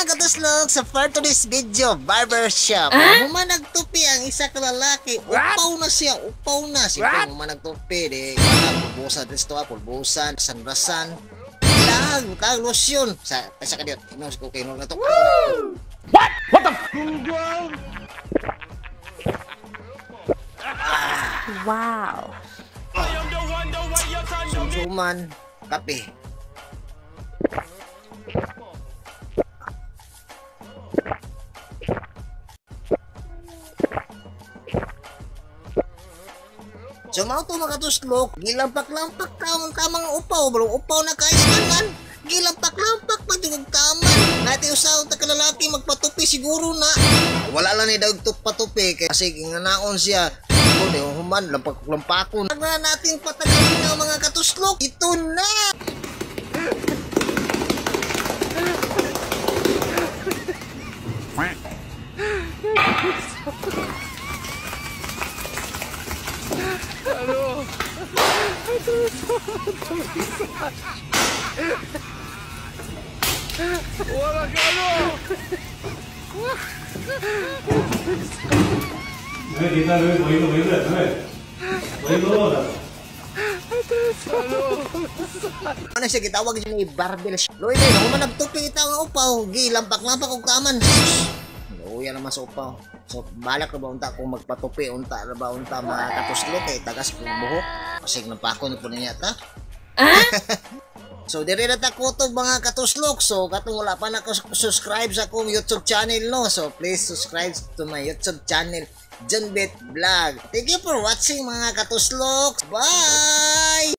mga katuslog, sa part of this video, barbershop. Muma nagtupi ang isa ka lalaki. Upaw na siya, upaw na. Siyempre, muma nagtupi. Pulbusan, pulbusan, sanrasan. Tag lotion. Sa ka diyan. Inos ko kayo na to. What? What the? Wow. Sumsuman, kape. So mao to mga katuslok, gilampak-lampak tamang upaw, bro. Upaw na kaisman. Gilampak-lampak pagtugog taman. Nati usaw ta kalalaki magpatupi siguro na. Wala lang ni daw patupi kasi nganaon siya. Di human lampak-lampakon. Na natin patagalin ng mga katuslok. Ito na. Ano? Wala ka ano? kita Ano siya gitawag siya ni barbell shop. Loy na, kung managtupi ita ang upaw, gilampak-lampak og kaman. Luya naman sa upaw. So, balak na ba unta kung magpatupi, unta na ba unta mga katuslok, tagas kong buhok. Kasi napakon po niya ta. So, diri na ta kutog mga katuslok. So, katong wala pa na subscribe sa akong YouTube channel, no? So, please subscribe to my YouTube channel, Jonbet Vlog. Thank you for watching mga katuslok. Bye!